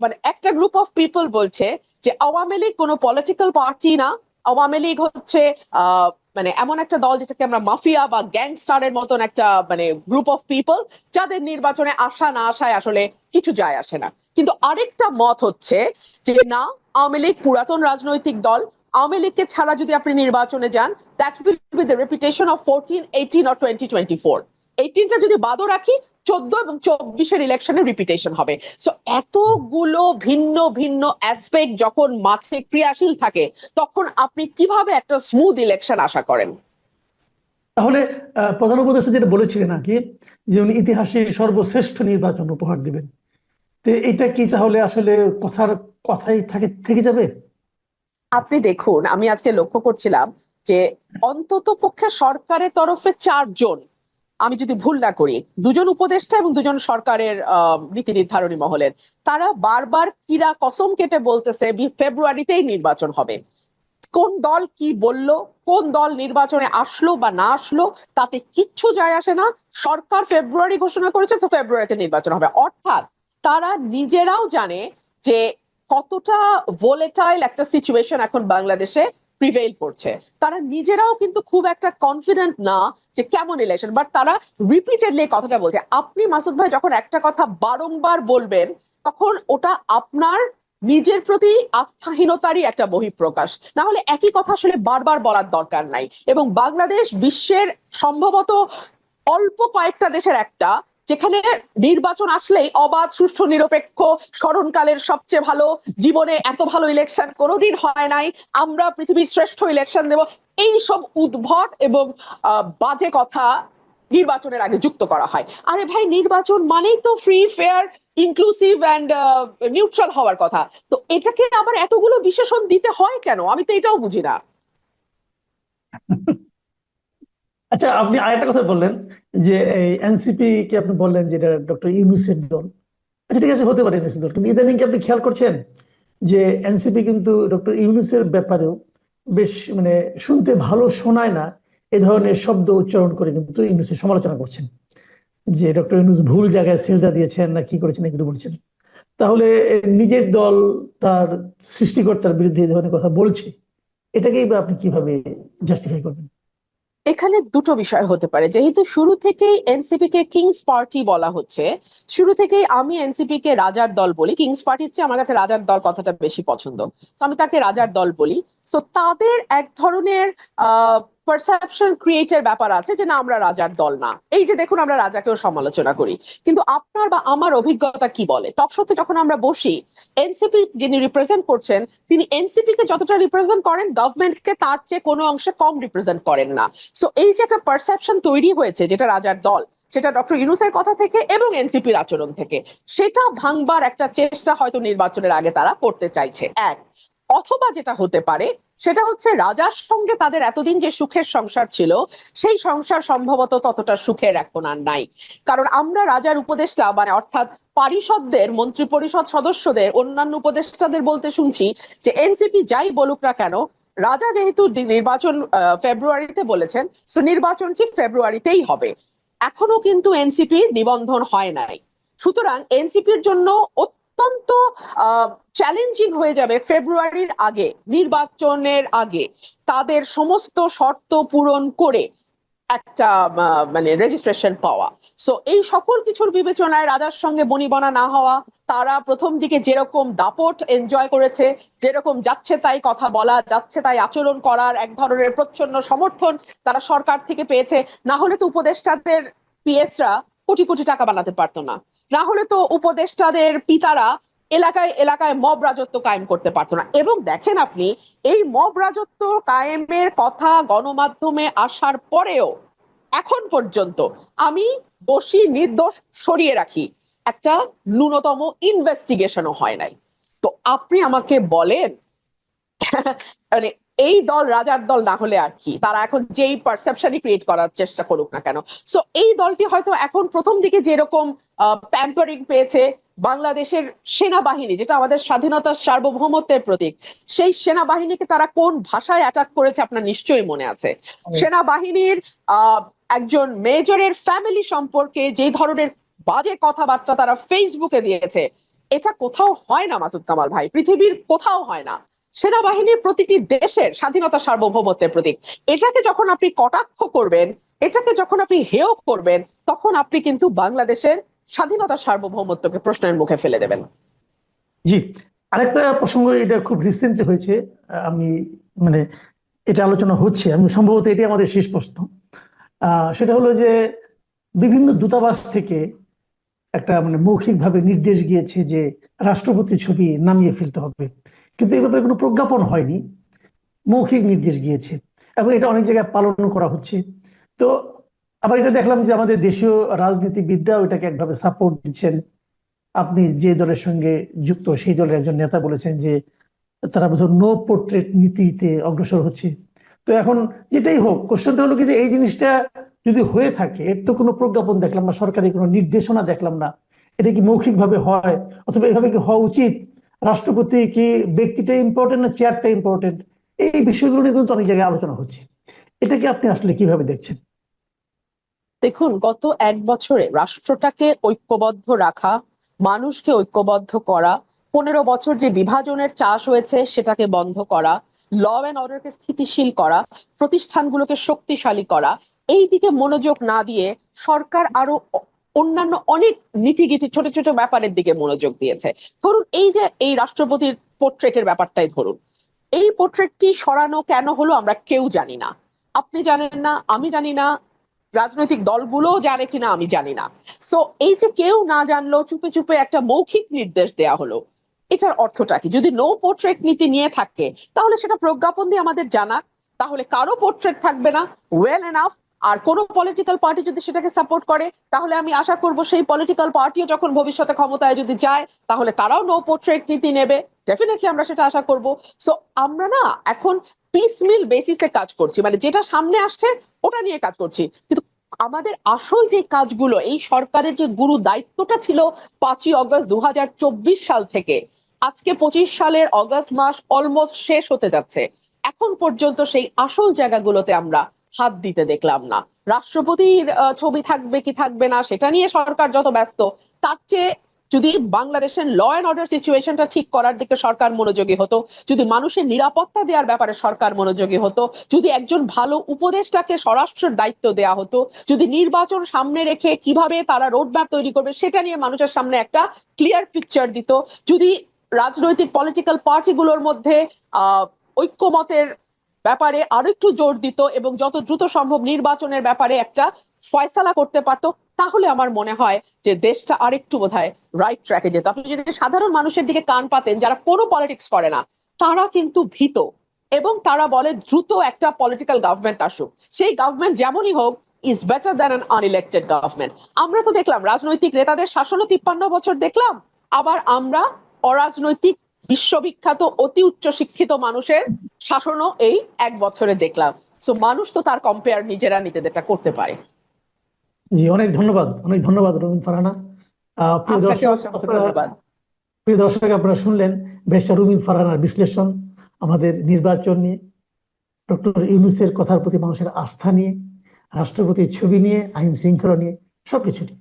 মানে একটা group of people বলছে যে আওয়ামী লীগ কোনো পলিটিক্যাল পার্টি না, আওয়ামী লীগ হচ্ছে মানে এমন একটা দল যেটাকে আমরা মাফিয়া বা গ্যাংস্টারের মতন একটা মানে গ্রুপ অফ পিপল, যাদের নির্বাচনে আসা না আসায় আসলে কিছু যায় আসে না। কিন্তু আরেকটা মত হচ্ছে যে না, আওয়ামী লীগ পুরাতন রাজনৈতিক দল, আওয়ামী লীগকে ছাড়া যদি আপনি নির্বাচনে যান, that will be the reputation of 14, 18 or 2024। 18টা যদি বাদও রাখি, 14 এবং 24-এর ইলেকশনের রিপিটেশন হবে। সো এতগুলো ভিন্ন ভিন্ন অ্যাসপেক্ট যখন মাঠে ক্রিয়াশীল থাকে, তখন আপনি কিভাবে একটা স্মুথ ইলেকশন আশা করেন? তাহলে প্রধান উপদেষ্টা যেটা বলেছিলেন নাকি, যে উনি ইতিহাসে সর্বশ্রেষ্ঠ নির্বাচন উপহার দিবেন, তো এটা কি তাহলে আসলে কথার কথাই থেকে যাবে? আপনি দেখুন, আমি আজকে লক্ষ্য করছিলাম যে অন্তত পক্ষে সরকারের তরফে 4 জন, আমি যদি ভুল না করি, 2 জন উপদেষ্টা এবং 2 জন সরকারের নীতি নির্ধারণী মহলের, তারা বারবার কিরা কসম কেটে বলতেছে ফেব্রুয়ারিতেই নির্বাচন হবে। কোন দল কি বলল, কোন দল নির্বাচনে আসলো বা না আসলো, তাতে কিচ্ছু যায় আসে না। সরকার ফেব্রুয়ারি ঘোষণা করেছে, তো ফেব্রুয়ারিতে নির্বাচন হবে। অর্থাৎ তারা নিজেরাও জানে যে কতটা ভোলেটাইল একটা সিচুয়েশন এখন বাংলাদেশে প্রিভেইল করছে। তারা নিজেরাও কিন্তু খুব একটা কনফিডেন্ট না যে কেমন ইলেকশন, বাট তারা রিপিটেডলি কথাটা বলছে। আপনি মাসুদ ভাই যখন একটা কথা বারংবার বলবেন, তখন ওটা আপনার নিজের প্রতি আস্থাহীনতারই একটা বহিঃপ্রকাশ। না হলে একই কথা আসলে বারবার বলার দরকার নাই। এবং বাংলাদেশ বিশ্বের সম্ভবত অল্প কয়েকটা দেশের একটা, যেখানে নির্বাচন আসলেই অবাধ, সুষ্ঠু, নিরপেক্ষ, স্মরণকালের সবচেয়ে ভালো, জীবনে এত ভালো ইলেকশন কোনোদিন হয় নাই, আমরা পৃথিবীর শ্রেষ্ঠ ইলেকশন দেব, এই সব উদ্ভট এবং বাজে কথা নির্বাচনের আগে যুক্ত করা হয়। আরে ভাই, নির্বাচন মানেই তো free, fair, inclusive and neutral হওয়ার কথা। তো এটাকে আবার এতগুলো বিশেষণ দিতে হয় কেন, আমি তো এটাও বুঝি না। আচ্ছা, আপনি আরেকটা কথা বললেন যে এই এনসিপি কে আপনি বললেন যে এটা ডক্টর ইউনূসের দল। আচ্ছা ঠিক আছে, হতে পারে ইউনূসের দল, কিন্তু ইদানিং কি আপনি খেয়াল করছেন যে এনসিপি কিন্তু ডক্টর ইউনূসের ব্যাপারেও বেশ মানে শুনতে ভালো শোনায় না এই ধরনের শব্দ উচ্চারণ করে কিন্তু ইউনূসের সমালোচনা করছেন, যে ডক্টর ইউনূস ভুল জায়গায় সেজদা দিয়েছেন না কি করেছেন এগুলো বলছেন। তাহলে নিজের দল তার সৃষ্টিকর্তার বিরুদ্ধে এই ধরনের কথা বলছে, এটাকেই বা আপনি কিভাবে জাস্টিফাই করবেন? এখানে দুটো বিষয় হতে পারে। যেহেতু শুরু থেকেই এনসিপি কে কিংস পার্টি বলা হচ্ছে, শুরু থেকেই আমি এনসিপি কে রাজার দল বলি। কিংস পার্টির চেয়ে আমার কাছে রাজার দল কথাটা বেশি পছন্দ, তো আমি তাকে রাজার দল বলি। তো তাদের এক ধরনের পারসেপশন ক্রিয়েটের ব্যাপার আছে যে না, আমরা রাজার দল না। এই যে দেখুন, আমরা রাজাকেও সমালোচনা করি, কিন্তু আপনার বা আমার অভিজ্ঞতা কি বলে, টকশোতে যখন আমরা বসি, এনসিপি যিনি রিপ্রেজেন্ট করছেন, তিনি এনসিপি কে যতটা রিপ্রেজেন্ট করেন, গভর্নমেন্টকে তার চেয়ে কোনো অংশে কম রিপ্রেজেন্ট করেন না। সো এই যে একটা পারসেপশন তৈরি হয়েছে, যেটা রাজার দল, সেটা ডক্টর ইউনূসের কথা থেকে এবং এনসিপির আচরণ থেকে, সেটা ভাঙবার একটা চেষ্টা হয়তো নির্বাচনের আগে তারা করতে চাইছে। এক, অথবা যেটা হতে পারে সেটা হচ্ছে রাজার সঙ্গে তাদের এতদিন যে সুখের সংসার ছিল, সেই সংসার সম্ভবত ততটা সুখের এখন আর নাই। কারণ আমরা রাজার উপদেষ্টা মানে অর্থাৎ পারিষদদের, মন্ত্রী পরিষদ সদস্যদের, অন্যান্য উপদেষ্টাদের বলতে শুনছি যে এনসিপি যাই বলুক না কেন, রাজা যেহেতু নির্বাচন ফেব্রুয়ারিতে বলেছেন, তো নির্বাচনটি ফেব্রুয়ারিতেই হবে। এখনো কিন্তু এনসিপির নিবন্ধন হয় নাই। সুতরাং এনসিপির জন্য অত্যন্ত চ্যালেঞ্জিং হয়ে যাবে ফেব্রুয়ারির আগে, নির্বাচনের আগে, তাদের সমস্ত শর্ত পূরণ করে একটা মানে রেজিস্ট্রেশন পাওয়া। সো এই সকল কিছুর বিবেচনায় রাজার সঙ্গে বনিবনা না হওয়া, তারা প্রথম দিকে যেরকম দাপট এনজয় করেছে, যেরকম যাচ্ছে তাই কথা বলা, যাচ্ছে তাই আচরণ করার এক ধরনের প্রচ্ছন্ন সমর্থন তারা সরকার থেকে পেয়েছে। না হলে তো উপদেষ্টাদের পিএসরা কোটি কোটি টাকা বানাতে পারতো না। না হলে তো উপদেষ্টাদের পিতারা এলাকায় এলাকায় মব রাজত্ব কায়েম করতে পারতো না। এবং দেখেন আপনি, এই মব রাজত্ব কায়েমের কথা গণমাধ্যমে আসার পরেও এখন পর্যন্ত আমি দোষী নির্দোষ সরিয়ে রাখি, একটা ন্যূনতম ইনভেস্টিগেশনও হয় নাই। তো আপনি আমাকে বলেন, মানে এই দল রাজার দল না হলে আর কি, তারা এখন যেই পারসেপশনই ক্রিয়েট করার চেষ্টা করুক না কেন। সো এই দলটি হয়তো এখন প্রথম দিকে যেরকম প্যাম্পারিং পেয়েছে, বাংলাদেশের সেনাবাহিনী যেটা আমাদের স্বাধীনতার সার্বভৌমত্বের প্রতীক, সেই সেনাবাহিনীকে তারা কোন ভাষায় অ্যাটাক করেছে আপনার নিশ্চয়ই মনে আছে। সেনাবাহিনীর আহ একজন মেজরের ফ্যামিলি সম্পর্কে যে ধরনের বাজে কথাবার্তা তারা ফেসবুকে দিয়েছে, এটা কোথাও হয় না মাসুদ কামাল ভাই, পৃথিবীর কোথাও হয় না। সেনাবাহিনী প্রতিটি দেশের স্বাধীনতা সার্বভৌমত্বের প্রতীক। এটাকে যখন আপনি কটাক্ষ করবেন, এটাকে যখন আপনি হেয় করবেন, তখন আপনি কিন্তু বাংলাদেশের স্বাধীনতা সার্বভৌমত্বকে প্রশ্নের মুখে ফেলে দেবেন। জি, আরেকটা প্রসঙ্গ, এটা খুব রিসেন্টলি হয়েছে। আমি মানে এটা আলোচনা হচ্ছে, আমি সম্ভবত এটি আমাদের শেষ প্রশ্ন। সেটা হলো যে বিভিন্ন দূতাবাস থেকে একটা মৌখিকভাবে নির্দেশ গিয়েছে যে রাষ্ট্রপতি ছবি নামিয়ে ফেলতে হবে, কিন্তু এই ব্যাপারে কোনো প্রজ্ঞাপন হয়নি, মৌখিক নির্দেশ গিয়েছে এবং এটা অনেক জায়গায় পালন করা হচ্ছে। তো আবার এটা দেখলাম যে আমাদের দেশীয় রাজনীতিবিদরাও এটাকে একভাবে সাপোর্ট দিচ্ছেন। আপনি যে দলের সঙ্গে যুক্ত সেই দলের একজন নেতা বলেছেন যে তারা বোধহয় নো পোর্ট্রেট নীতিতে অগ্রসর হচ্ছে। তো এখন যেটাই হোক, কোশ্চেনটা হলো কি যে এই জিনিসটা যদি হয়ে থাকে, এর তো কোনো প্রজ্ঞাপন দেখলাম না, সরকারি কোনো নির্দেশনা দেখলাম না। এটা কি মৌখিক ভাবে হয়, অথবা এভাবে কি হওয়া উচিত? রাষ্ট্রপতি কি ব্যক্তিটা ইম্পর্টেন্ট না চেয়ারটা ইম্পর্টেন্ট? এই বিষয়গুলো নিয়ে কিন্তু অনেক জায়গায় আলোচনা হচ্ছে। এটাকে আপনি আসলে কিভাবে দেখছেন? দেখুন, গত 1 বছরে রাষ্ট্রটাকে ঐক্যবদ্ধ রাখা, মানুষকে ঐক্যবদ্ধ করা, 15 বছর যে বিভাজনের চাষ হয়েছে সেটাকে বন্ধ করা, ল অ্যান্ড অর্ডারকে স্থিতিশীল করা, প্রতিষ্ঠানগুলোকে শক্তিশালী করা, এই দিকে মনোযোগ না দিয়ে সরকার আরো অন্যান্য অনেক নিটিগিটি ছোট ছোট ব্যাপারের দিকে মনোযোগ দিয়েছে। ধরুন, এই যে এই রাষ্ট্রপতির পোর্ট্রেটের ব্যাপারটাই ধরুন, এই পোর্ট্রেটটি সরানো কেন হলো আমরা কেউ জানি না। আপনি জানেন না, আমি জানি না, রাজনৈতিক দলগুলো জানে কিনা আমি জানি না। সো এই যে কেউ না জানলো, চুপে চুপে একটা মৌখিক নির্দেশ দেয়া হলো, এটার অর্থটা কি? যদি নো পোর্ট্রেট নীতি নিয়ে থাকে তাহলে সেটা প্রজ্ঞাপন দিয়ে আমাদের জানাক, তাহলে কারো পোর্ট্রেট থাকবে না, ওয়েল এনাফ। আর কোন পলিটিক্যাল পার্টি যদি সেটাকে সাপোর্ট করে, তাহলে আমি আশা করব সেই পলিটিক্যাল পার্টিও যখন ভবিষ্যতে ক্ষমতায় যদি যায়, তাহলে তারাও নো পোর্ট্রেট নীতি নেবে। ডেফিনেটলি আমরা সেটা আশা করব। সো আমরা না এখন পিসমিল বেসিসে কাজ করছি, মানে যেটা সামনে আসছে ওটা নিয়ে কাজ করছি, কিন্তু আমাদের আসল যে কাজগুলো, এই সরকারের যে গুরু দায়িত্বটা ছিল 5ই অগস্ট 2024 সাল থেকে আজকে 25 সালের অগস্ট মাস অলমোস্ট শেষ হতে যাচ্ছে, এখন পর্যন্ত সেই আসল জায়গাগুলোতে আমরা হাত দিতে দেখলাম না। রাষ্ট্রপতির ছবি থাকবে কি থাকবে না সেটা নিয়ে সরকার যত ব্যস্ত, তার চেয়ে যদি বাংলাদেশের ল অ্যান্ড অর্ডার সিচুয়েশনটা ঠিক করার দিকে সরকার মনোযোগী হতো, যদি মানুষের নিরাপত্তা দেওয়ার ব্যাপারে সরকার মনোযোগী হতো, যদি একজন ভালো উপদেষ্টাকে স্বরাষ্ট্রের দায়িত্ব দেওয়া হতো, যদি নির্বাচন সামনে রেখে কিভাবে তারা রোডম্যাপ তৈরি করবে সেটা নিয়ে মানুষের সামনে একটা ক্লিয়ার পিকচার দিত, যদি রাজনৈতিক পলিটিক্যাল পার্টিগুলোর মধ্যে আহ ঐক্যমতের ব্যাপারে আরেকটু জোর দিত এবং যত দ্রুত সম্ভব নির্বাচনের ব্যাপারে একটা ফয়সালা করতে পারতো, তাহলে আমার মনে হয় যে দেশটা আরেকটু বোধহয় রাইট ট্র্যাকে যেত। আপনি যদি সাধারণ মানুষের দিকে কান পাতেন, যারা কোনো পলিটিক্স করে না, তারা কিন্তু ভীত এবং তারা বলে দ্রুত একটা পলিটিক্যাল গভর্নমেন্ট আসুক, সেই গভর্নমেন্ট যেমনই হোক is better than an unelected government. আমরা তো দেখলাম রাজনৈতিক নেতাদের শাসনও 53 বছর দেখলাম, আবার আমরা অরাজনৈতিক বিশ্ববিখ্যাত অতি উচ্চ শিক্ষিত মানুষের শাসনও এই 1 বছরে দেখলাম। সো মানুষ তো তার কম্পেয়ার নিজেরা নিজেদেরটা করতে পারে। জি, অনেক ধন্যবাদ, অনেক ধন্যবাদ রবীন ফারহানা। প্রিয় আপনাকে দর্শক, অসংখ্য আপনারা ধন্যবাদ। আপনারা শুনলেন ব্যারিস্টার রুমিন ফারহানার বিশ্লেষণ আমাদের নির্বাচন নিয়ে, ডক্টর ইউনূসের কথার প্রতি মানুষের আস্থা নিয়ে, রাষ্ট্রপতির ছবি নিয়ে, আইন শৃঙ্খলা নিয়ে, সবকিছু নিয়ে।